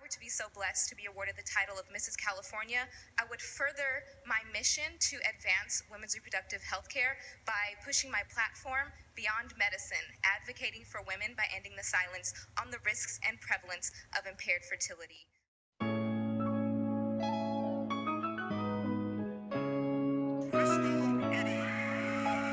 were to be so blessed to be awarded the title of Mrs. California, I would further my mission to advance women's reproductive health care by pushing my platform beyond medicine, advocating for women by ending the silence on the risks and prevalence of impaired fertility.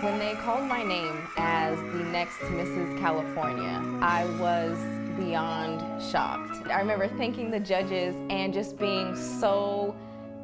When they called my name as the next Mrs. California, I was beyond shocked. I remember thanking the judges and just being so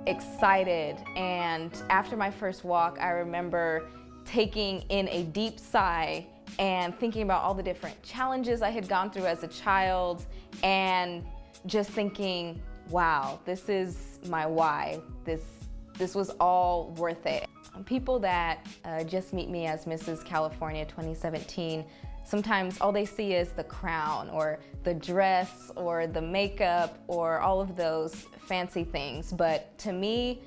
excited. And after my first walk, I remember taking in a deep sigh and thinking about all the different challenges I had gone through as a child and just thinking, wow, this is my why. This was all worth it. People that just meet me as Mrs. California 2017, sometimes all they see is the crown or the dress or the makeup or all of those fancy things. But to me,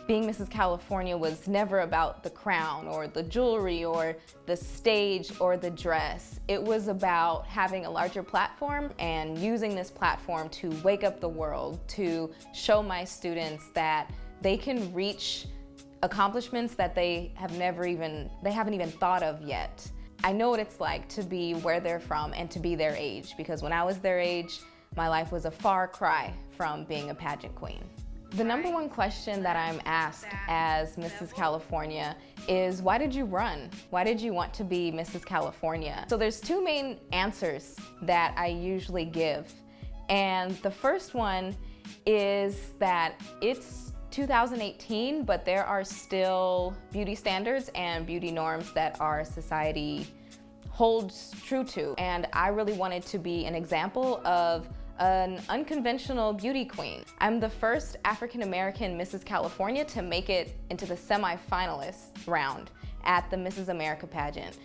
being Mrs. California was never about the crown or the jewelry or the stage or the dress. It was about having a larger platform and using this platform to wake up the world, to show my students that they can reach accomplishments that they haven't even thought of yet. I know what it's like to be where they're from and to be their age, because when I was their age, my life was a far cry from being a pageant queen. The number one question that I'm asked as Mrs. California is, why did you run? Why did you want to be Mrs. California? So there's two main answers that I usually give. And the first one is that it's 2018, but there are still beauty standards and beauty norms that our society holds true to. And I really wanted to be an example of an unconventional beauty queen. I'm the first African-American Mrs. California to make it into the semi-finalist round at the Mrs. America pageant.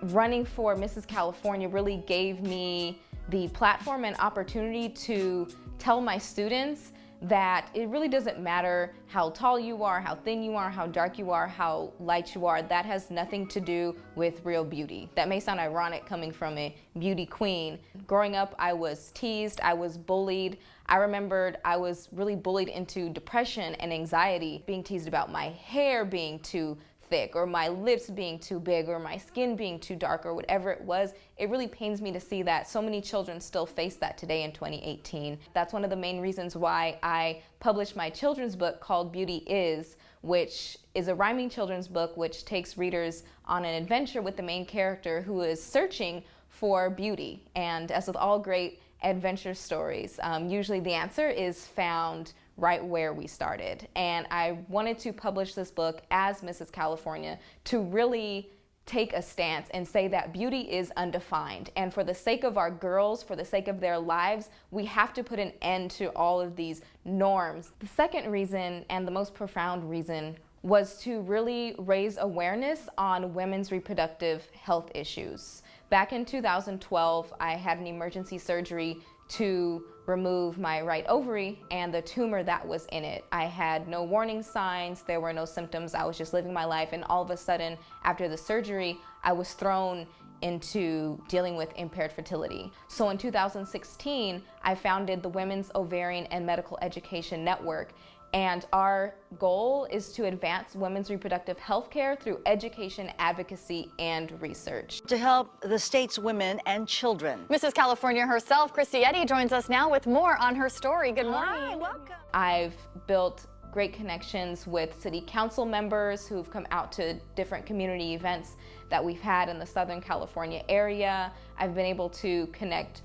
Running for Mrs. California really gave me the platform and opportunity to tell my students that it really doesn't matter how tall you are, how thin you are, how dark you are, how light you are. That has nothing to do with real beauty. That may sound ironic coming from a beauty queen. Growing up, I was teased, I was bullied. I remembered I was really bullied into depression and anxiety, being teased about my hair being too thick or my lips being too big or my skin being too dark or whatever it was. It really pains me to see that so many children still face that today in 2018. That's one of the main reasons why I published my children's book called Beauty Is, which is a rhyming children's book which takes readers on an adventure with the main character who is searching for beauty. And as with all great adventure stories, usually the answer is found right where we started. And I wanted to publish this book as Mrs. California to really take a stance and say that beauty is undefined. And for the sake of our girls, for the sake of their lives, we have to put an end to all of these norms. The second reason, and the most profound reason, was to really raise awareness on women's reproductive health issues. Back in 2012, I had an emergency surgery to remove my right ovary and the tumor that was in it. I had no warning signs, there were no symptoms, I was just living my life, and all of a sudden, after the surgery, I was thrown into dealing with impaired fertility. So in 2016, I founded the Women's Ovarian and Medical Education Network, and our goal is to advance women's reproductive health care through education, advocacy, and research. To help the state's women and children. Mrs. California herself, Christy Eddy, joins us now with more on her story. Good morning. Hi, welcome. I've built great connections with city council members who've come out to different community events that we've had in the Southern California area. I've been able to connect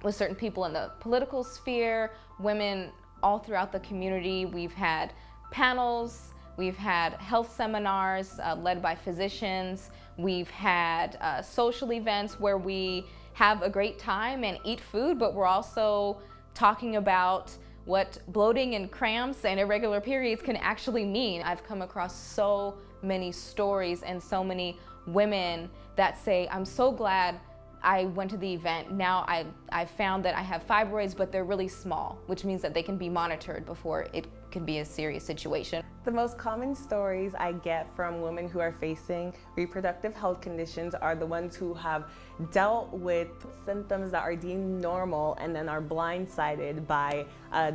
with certain people in the political sphere, women all throughout the community. We've had panels, we've had health seminars led by physicians, we've had social events where we have a great time and eat food, but we're also talking about what bloating and cramps and irregular periods can actually mean. I've come across so many stories and so many women that say, I'm so glad I went to the event. Now I found that I have fibroids, but they're really small, which means that they can be monitored before it could be a serious situation. The most common stories I get from women who are facing reproductive health conditions are the ones who have dealt with symptoms that are deemed normal and then are blindsided by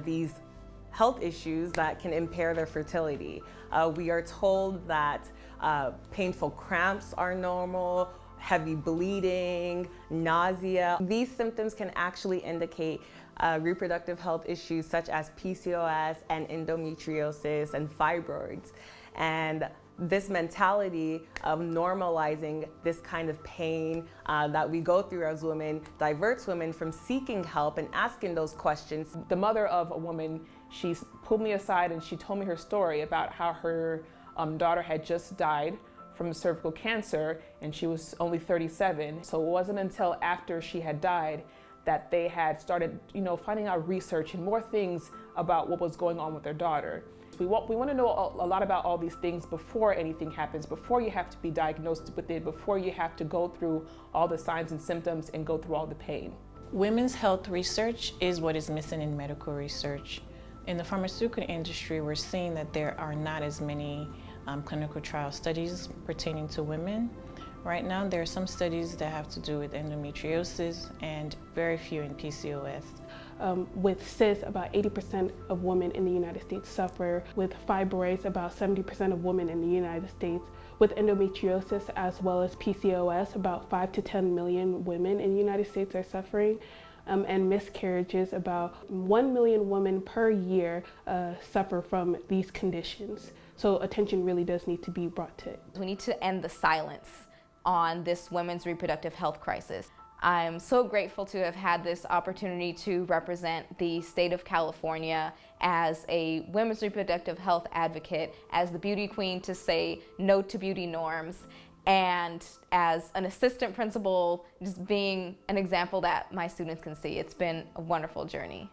these health issues that can impair their fertility. We are told that painful cramps are normal, heavy bleeding, nausea. These symptoms can actually indicate reproductive health issues such as PCOS and endometriosis and fibroids. And this mentality of normalizing this kind of pain that we go through as women diverts women from seeking help and asking those questions. The mother of a woman, she pulled me aside and she told me her story about how her daughter had just died from cervical cancer and she was only 37. So it wasn't until after she had died that they had started, finding out research and more things about what was going on with their daughter. We want to know a lot about all these things before anything happens, before you have to be diagnosed with it, before you have to go through all the signs and symptoms and go through all the pain. Women's health research is what is missing in medical research. In the pharmaceutical industry, we're seeing that there are not as many clinical trial studies pertaining to women. Right now, there are some studies that have to do with endometriosis and very few in PCOS. With CIS, about 80% of women in the United States suffer. With fibroids, about 70% of women in the United States. With endometriosis as well as PCOS, about 5 to 10 million women in the United States are suffering. And miscarriages, about 1 million women per year suffer from these conditions. So attention really does need to be brought to it. We need to end the silence on this women's reproductive health crisis. I'm so grateful to have had this opportunity to represent the state of California as a women's reproductive health advocate, as the beauty queen to say no to beauty norms, and as an assistant principal, just being an example that my students can see. It's been a wonderful journey.